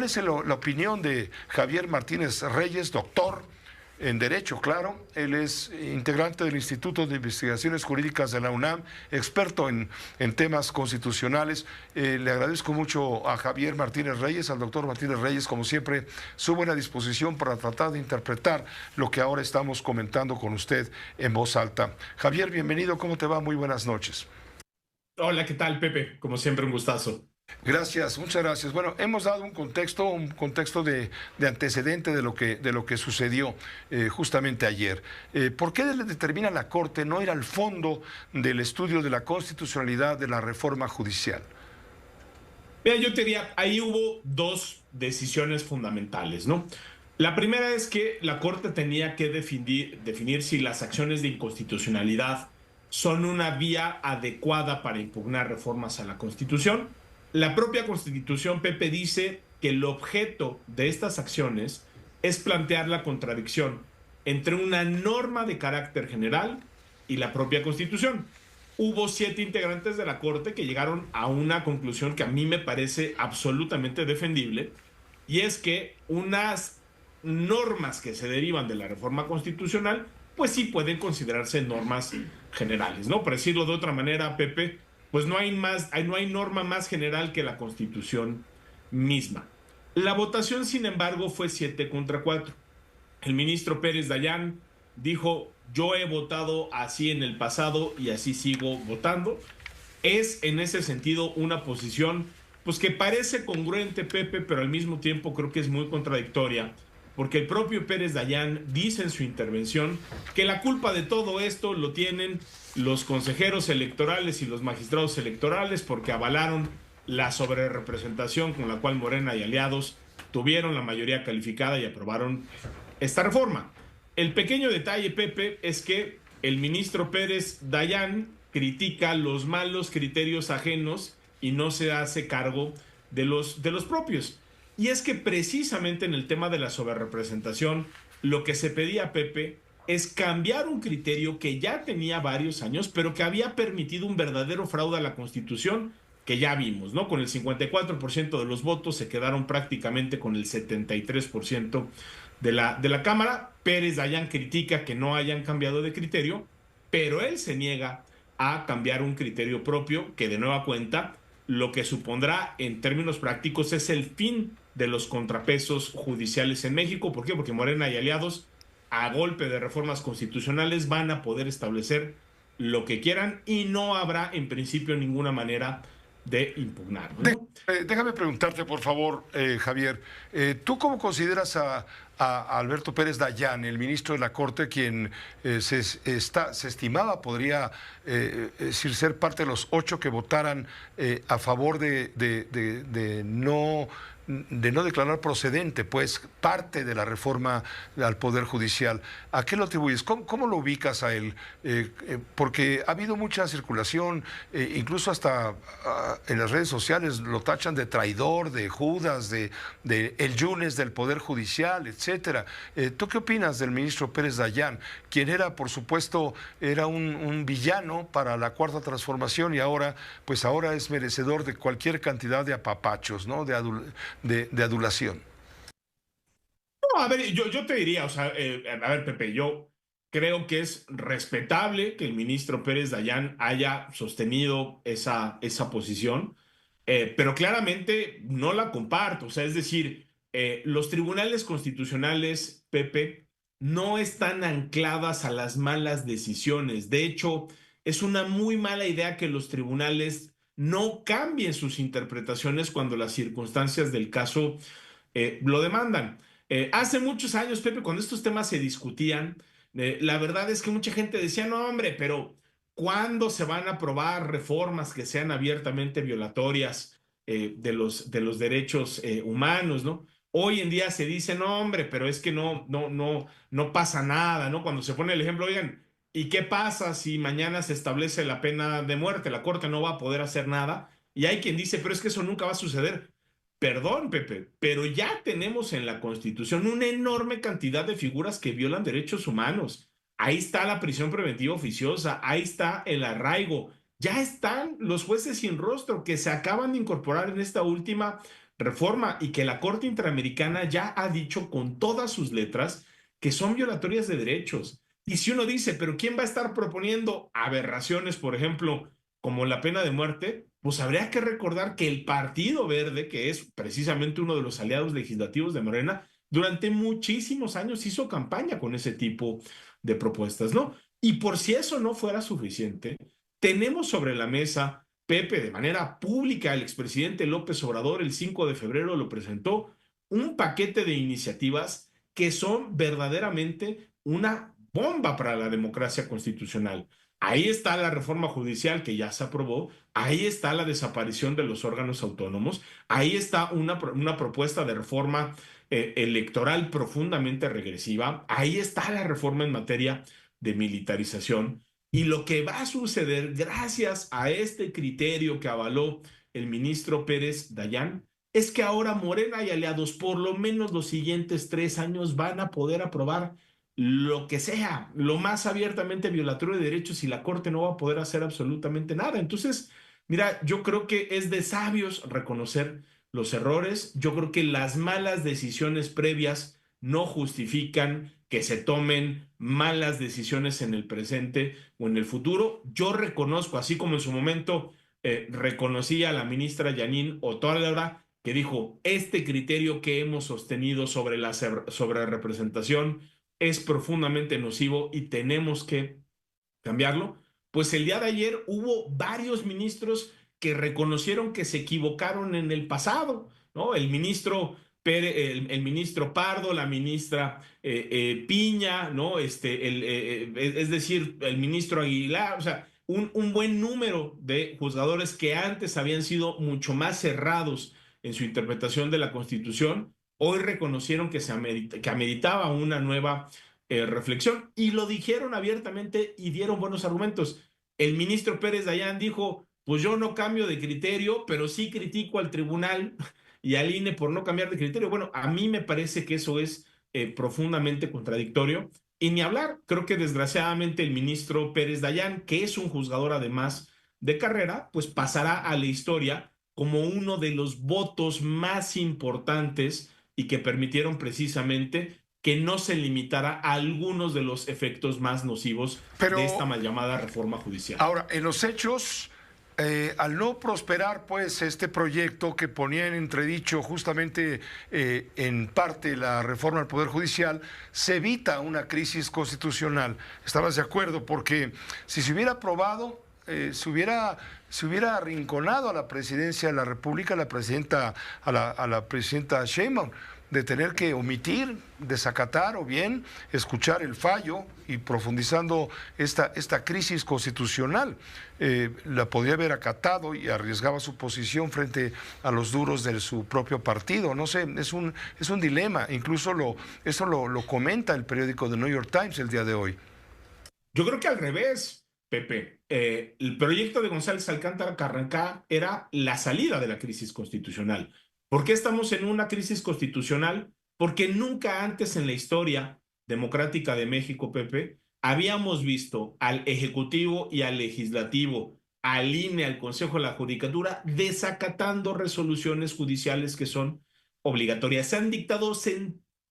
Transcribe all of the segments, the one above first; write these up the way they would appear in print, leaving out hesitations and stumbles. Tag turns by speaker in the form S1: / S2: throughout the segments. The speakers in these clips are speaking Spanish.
S1: es la opinión de Javier Martínez Reyes, doctor en Derecho, claro? Él es integrante del Instituto de Investigaciones Jurídicas de la UNAM, experto en temas constitucionales. Le agradezco mucho a Javier Martínez Reyes, al doctor Martínez Reyes, como siempre, su buena disposición para tratar de interpretar lo que ahora estamos comentando con usted en voz alta. Javier, bienvenido, ¿cómo te va? Muy buenas noches.
S2: Hola, ¿qué tal, Pepe? Como siempre, un gustazo.
S1: Gracias, muchas gracias. Bueno, hemos dado un contexto de antecedente de lo que sucedió justamente ayer. ¿Por qué determina la Corte no ir al fondo del estudio de la constitucionalidad de la reforma judicial?
S2: Mira, yo te diría, ahí hubo dos decisiones fundamentales, ¿no? La primera es que la Corte tenía que definir si las acciones de inconstitucionalidad son una vía adecuada para impugnar reformas a la Constitución. La propia Constitución, Pepe, dice que el objeto de estas acciones es plantear la contradicción entre una norma de carácter general y la propia Constitución. Hubo 7 integrantes de la Corte que llegaron a una conclusión que a mí me parece absolutamente defendible, y es que unas normas que se derivan de la reforma constitucional, pues sí pueden considerarse normas generales, ¿no? Por decirlo de otra manera, Pepe, pues no hay norma más general que la Constitución misma. La votación, sin embargo, fue 7 contra 4. El ministro Pérez Dayán dijo: yo he votado así en el pasado y así sigo votando. Es en ese sentido una posición pues que parece congruente, Pepe, pero al mismo tiempo creo que es muy contradictoria, porque el propio Pérez Dayán dice en su intervención que la culpa de todo esto lo tienen los consejeros electorales y los magistrados electorales, porque avalaron la sobrerepresentación con la cual Morena y aliados tuvieron la mayoría calificada y aprobaron esta reforma. El pequeño detalle, Pepe, es que el ministro Pérez Dayán critica los malos criterios ajenos y no se hace cargo de los propios. Y es que precisamente en el tema de la sobrerepresentación, lo que se pedía, Pepe, es cambiar un criterio que ya tenía varios años, pero que había permitido un verdadero fraude a la Constitución, que ya vimos, ¿no? Con el 54% de los votos se quedaron prácticamente con el 73% de la Cámara. Pérez Dayán critica que no hayan cambiado de criterio, pero él se niega a cambiar un criterio propio que, de nueva cuenta, lo que supondrá en términos prácticos es el fin de los contrapesos judiciales en México. ¿Por qué? Porque Morena y aliados, a golpe de reformas constitucionales, van a poder establecer lo que quieran y no habrá en principio ninguna manera de impugnarlo, ¿no?
S1: Déjame preguntarte, por favor, Javier, ¿tú cómo consideras a Alberto Pérez Dayán, el ministro de la Corte, quien se estimaba podría ser parte de los 8 que votaran a favor de no declarar procedente, pues, parte de la reforma al Poder Judicial? ¿A qué lo atribuyes? ¿Cómo lo ubicas a él? Porque ha habido mucha circulación, incluso hasta en las redes sociales lo tachan de traidor, de Judas, de el Yunes del Poder Judicial, etcétera. ¿Tú qué opinas del ministro Pérez Dayán, quien era, por supuesto, era un villano para la Cuarta Transformación y ahora es merecedor de cualquier cantidad de apapachos, ¿no? De adulación?
S2: No, a ver, yo te diría, o sea, a ver, Pepe, yo creo que es respetable que el ministro Pérez Dayán haya sostenido esa posición, pero claramente no la comparto. O sea, es decir, los tribunales constitucionales, Pepe, no están ancladas a las malas decisiones. De hecho, es una muy mala idea que los tribunales no cambien sus interpretaciones cuando las circunstancias del caso lo demandan. Hace muchos años, Pepe, cuando estos temas se discutían, la verdad es que mucha gente decía: no, hombre, pero ¿cuándo se van a aprobar reformas que sean abiertamente violatorias de los derechos humanos, ¿no? Hoy en día se dice: no, hombre, pero es que no pasa nada, ¿no? Cuando se pone el ejemplo, oigan, ¿y qué pasa si mañana se establece la pena de muerte? La Corte no va a poder hacer nada. Y hay quien dice: pero es que eso nunca va a suceder. Perdón, Pepe, pero ya tenemos en la Constitución una enorme cantidad de figuras que violan derechos humanos. Ahí está la prisión preventiva oficiosa, ahí está el arraigo, ya están los jueces sin rostro que se acaban de incorporar en esta última reforma y que la Corte Interamericana ya ha dicho con todas sus letras que son violatorias de derechos. Y si uno dice, pero ¿quién va a estar proponiendo aberraciones, por ejemplo, como la pena de muerte? Pues habría que recordar que el Partido Verde, que es precisamente uno de los aliados legislativos de Morena, durante muchísimos años hizo campaña con ese tipo de propuestas, ¿no? Y por si eso no fuera suficiente, tenemos sobre la mesa, Pepe, de manera pública, el expresidente López Obrador el 5 de febrero lo presentó, un paquete de iniciativas que son verdaderamente una bomba para la democracia constitucional. Ahí está la reforma judicial que ya se aprobó, ahí está la desaparición de los órganos autónomos, ahí está una propuesta de reforma electoral profundamente regresiva, ahí está la reforma en materia de militarización. Y lo que va a suceder gracias a este criterio que avaló el ministro Pérez Dayán es que ahora Morena y aliados por lo menos los siguientes 3 años van a poder aprobar lo que sea, lo más abiertamente violatorio de derechos y la Corte no va a poder hacer absolutamente nada. Entonces, mira, yo creo que es de sabios reconocer los errores. Yo creo que las malas decisiones previas no justifican que se tomen malas decisiones en el presente o en el futuro. Yo reconozco, así como en su momento reconocí a la ministra Janine Otárola, que dijo, este criterio que hemos sostenido sobre la sobre representación es profundamente nocivo y tenemos que cambiarlo. Pues el día de ayer hubo varios ministros que reconocieron que se equivocaron en el pasado, ¿no? El ministro el ministro Pardo, la ministra Piña, ¿no? Es decir, el ministro Aguilar, o sea, un buen número de juzgadores que antes habían sido mucho más cerrados en su interpretación de la Constitución, hoy reconocieron que ameritaba una nueva reflexión y lo dijeron abiertamente y dieron buenos argumentos. El ministro Pérez Dayán dijo, pues yo no cambio de criterio, pero sí critico al tribunal y al INE por no cambiar de criterio. Bueno, a mí me parece que eso es profundamente contradictorio. Y ni hablar, creo que desgraciadamente el ministro Pérez Dayán, que es un juzgador además de carrera, pues pasará a la historia como uno de los votos más importantes y que permitieron precisamente que no se limitara a algunos de los efectos más nocivos de esta
S1: Pero
S2: mal llamada reforma judicial.
S1: ahora, en los hechos, al no prosperar pues este proyecto que ponía en entredicho justamente en parte la reforma al Poder Judicial, se evita una crisis constitucional. ¿Estabas de acuerdo? Porque si se hubiera aprobado, se hubiera arrinconado a la presidencia de la República, a la presidenta Sheinbaum, de tener que omitir, desacatar o bien escuchar el fallo y profundizando esta crisis constitucional. La podría haber acatado y arriesgaba su posición frente a los duros de su propio partido. No sé, es un dilema. Incluso eso lo comenta el periódico The New York Times el día de hoy.
S2: Yo creo que al revés, Pepe. El proyecto de González Alcántara Carrancá era la salida de la crisis constitucional. ¿Por qué estamos en una crisis constitucional? Porque nunca antes en la historia democrática de México, Pepe, habíamos visto al Ejecutivo y al Legislativo, al INE, al Consejo de la Judicatura, desacatando resoluciones judiciales que son obligatorias. Se han dictado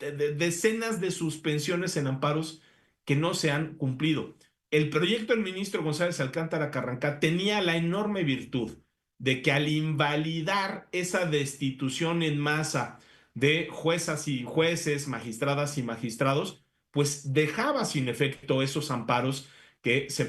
S2: decenas de suspensiones en amparos que no se han cumplido. El proyecto del ministro González Alcántara Carrancá tenía la enorme virtud de que al invalidar esa destitución en masa de juezas y jueces, magistradas y magistrados, pues dejaba sin efecto esos amparos que se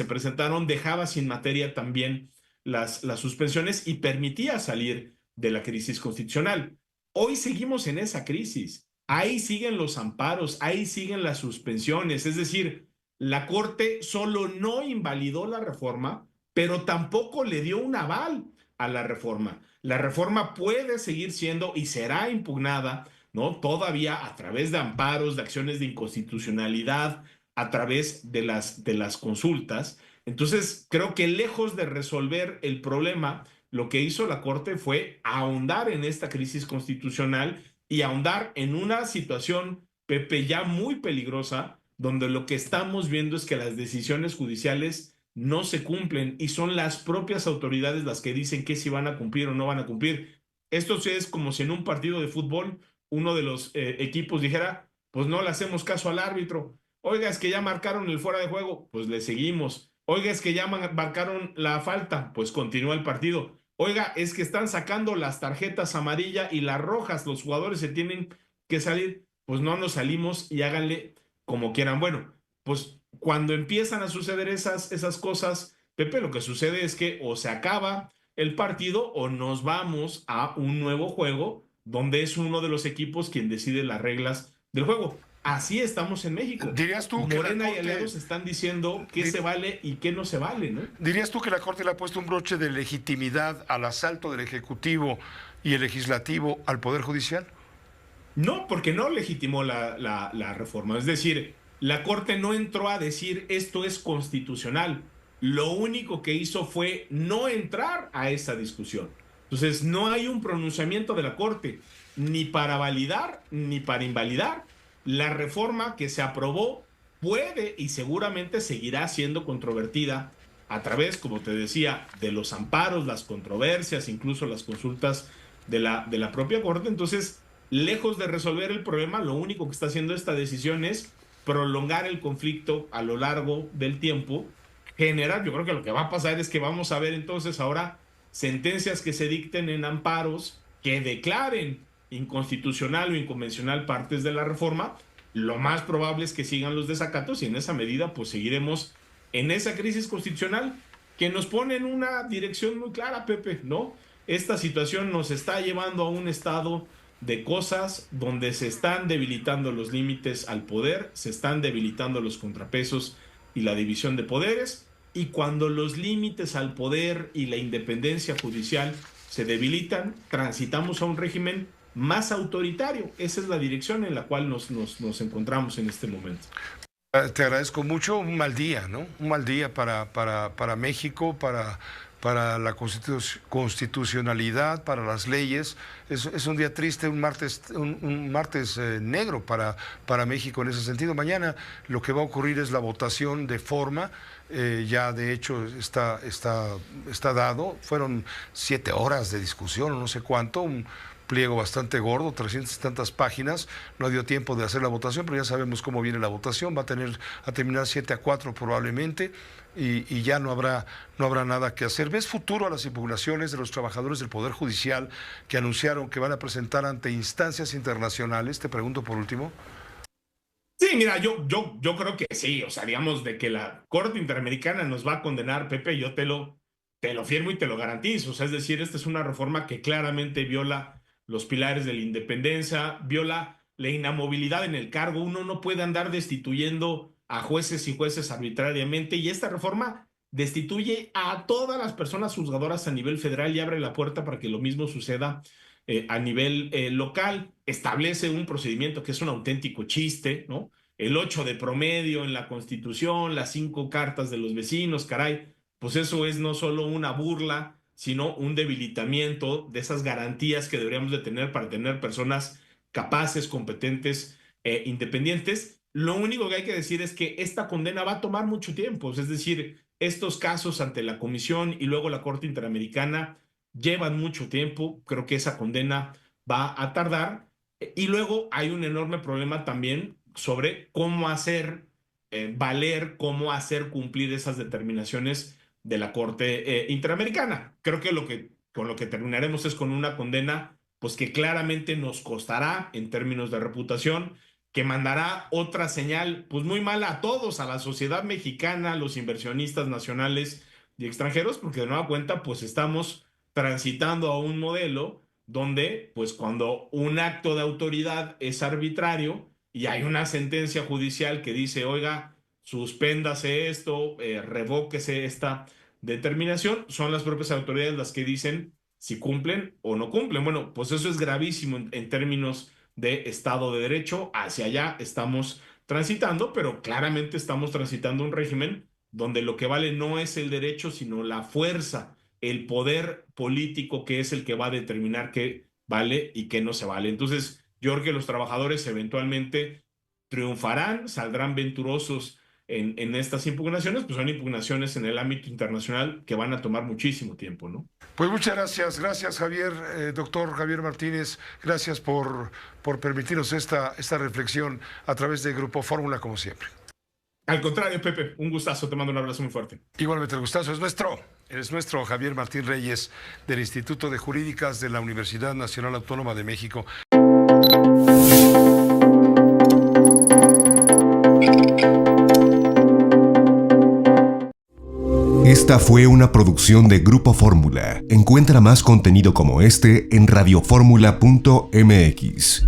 S2: presentaron, dejaba sin materia también las suspensiones y permitía salir de la crisis constitucional. Hoy seguimos en esa crisis. Ahí siguen los amparos, ahí siguen las suspensiones. Es decir, la Corte solo no invalidó la reforma, pero tampoco le dio un aval a la reforma. La reforma puede seguir siendo y será impugnada, ¿no? Todavía a través de amparos, de acciones de inconstitucionalidad, a través de las consultas. Entonces, creo que lejos de resolver el problema, lo que hizo la Corte fue ahondar en esta crisis constitucional y ahondar en una situación, Pepe, ya muy peligrosa, donde lo que estamos viendo es que las decisiones judiciales no se cumplen y son las propias autoridades las que dicen que si van a cumplir o no van a cumplir. Esto es como si en un partido de fútbol uno de los equipos dijera, pues no le hacemos caso al árbitro. Oiga, es que ya marcaron el fuera de juego, pues le seguimos. Oiga, es que ya marcaron la falta, pues continúa el partido. Oiga, es que están sacando las tarjetas amarillas y las rojas, los jugadores se tienen que salir, pues no nos salimos y háganle como quieran. Bueno, pues cuando empiezan a suceder esas cosas, Pepe, lo que sucede es que o se acaba el partido o nos vamos a un nuevo juego donde es uno de los equipos quien decide las reglas del juego. Así estamos en México.
S1: ¿Dirías tú que la
S2: Morena y
S1: Corte,
S2: aliados están diciendo qué se vale y qué no se vale, ¿no?
S1: dirías tú que la Corte le ha puesto un broche de legitimidad al asalto del Ejecutivo y el Legislativo al Poder Judicial?
S2: No, porque no legitimó la reforma. Es decir, la Corte no entró a decir esto es constitucional. Lo único que hizo fue no entrar a esa discusión. Entonces, no hay un pronunciamiento de la Corte ni para validar ni para invalidar. La reforma que se aprobó puede y seguramente seguirá siendo controvertida a través, como te decía, de los amparos, las controversias, incluso las consultas de la propia Corte. Entonces, lejos de resolver el problema, lo único que está haciendo esta decisión es prolongar el conflicto a lo largo del tiempo, generar, yo creo que lo que va a pasar es que vamos a ver entonces ahora sentencias que se dicten en amparos que declaren inconstitucional o inconvencional partes de la reforma. Lo más probable es que sigan los desacatos y en esa medida pues seguiremos en esa crisis constitucional que nos pone en una dirección muy clara, Pepe, ¿no? Esta situación nos está llevando a un estado de cosas donde se están debilitando los límites al poder, se están debilitando los contrapesos y la división de poderes, y cuando los límites al poder y la independencia judicial se debilitan, transitamos a un régimen más autoritario. Esa es la dirección en la cual nos encontramos en este momento.
S1: Te agradezco mucho. Un mal día, ¿no? Un mal día para México, para la constitucionalidad, para las leyes. Es un día triste, un martes negro para México en ese sentido. Mañana lo que va a ocurrir es la votación de forma. Ya de hecho está dado. Fueron 7 horas de discusión, o no sé cuánto, un pliego bastante gordo, 300 y tantas páginas. No dio tiempo de hacer la votación, pero ya sabemos cómo viene la votación. Va a terminar 7-4 probablemente. Y ya no habrá nada que hacer. ¿Ves futuro a las impugnaciones de los trabajadores del Poder Judicial que anunciaron que van a presentar ante instancias internacionales? Te pregunto por último.
S2: Sí, mira, yo creo que sí, o sea, digamos, de que la Corte Interamericana nos va a condenar, Pepe, yo te lo firmo y te lo garantizo. O sea, es decir, esta es una reforma que claramente viola los pilares de la independencia, viola la inamovilidad en el cargo. Uno no puede andar destituyendo a jueces y jueces arbitrariamente, y esta reforma destituye a todas las personas juzgadoras a nivel federal y abre la puerta para que lo mismo suceda a nivel local. Establece un procedimiento que es un auténtico chiste, ¿no? El 8 de promedio en la Constitución, las 5 cartas de los vecinos, caray, pues eso es no solo una burla, sino un debilitamiento de esas garantías que deberíamos de tener para tener personas capaces, competentes, independientes. Lo único que hay que decir es que esta condena va a tomar mucho tiempo, es decir, estos casos ante la Comisión y luego la Corte Interamericana llevan mucho tiempo. Creo que esa condena va a tardar. Y luego hay un enorme problema también sobre cómo hacer valer, cómo hacer cumplir esas determinaciones de la Corte Interamericana. Creo que con lo que terminaremos es con una condena pues que claramente nos costará en términos de reputación, que mandará otra señal pues muy mala a todos, a la sociedad mexicana, a los inversionistas nacionales y extranjeros, porque de nueva cuenta pues estamos transitando a un modelo donde, pues cuando un acto de autoridad es arbitrario y hay una sentencia judicial que dice, oiga, suspéndase esto, revóquese esta determinación, son las propias autoridades las que dicen si cumplen o no cumplen. Bueno, pues eso es gravísimo en términos de Estado de Derecho. Hacia allá estamos transitando, pero claramente estamos transitando un régimen donde lo que vale no es el derecho, sino la fuerza, el poder político, que es el que va a determinar qué vale y qué no se vale. Entonces, yo creo que los trabajadores eventualmente triunfarán, saldrán venturosos en estas impugnaciones, pues son impugnaciones en el ámbito internacional que van a tomar muchísimo tiempo, ¿no?
S1: Pues muchas gracias Javier, doctor Javier Martínez, gracias por permitirnos esta reflexión a través de Grupo Fórmula, como siempre.
S2: Al contrario, Pepe, un gustazo, te mando un abrazo muy fuerte.
S1: Igualmente el gustazo es nuestro Javier Martín Reyes, del Instituto de Jurídicas de la Universidad Nacional Autónoma de México.
S3: Esta fue una producción de Grupo Fórmula. Encuentra más contenido como este en radioformula.mx.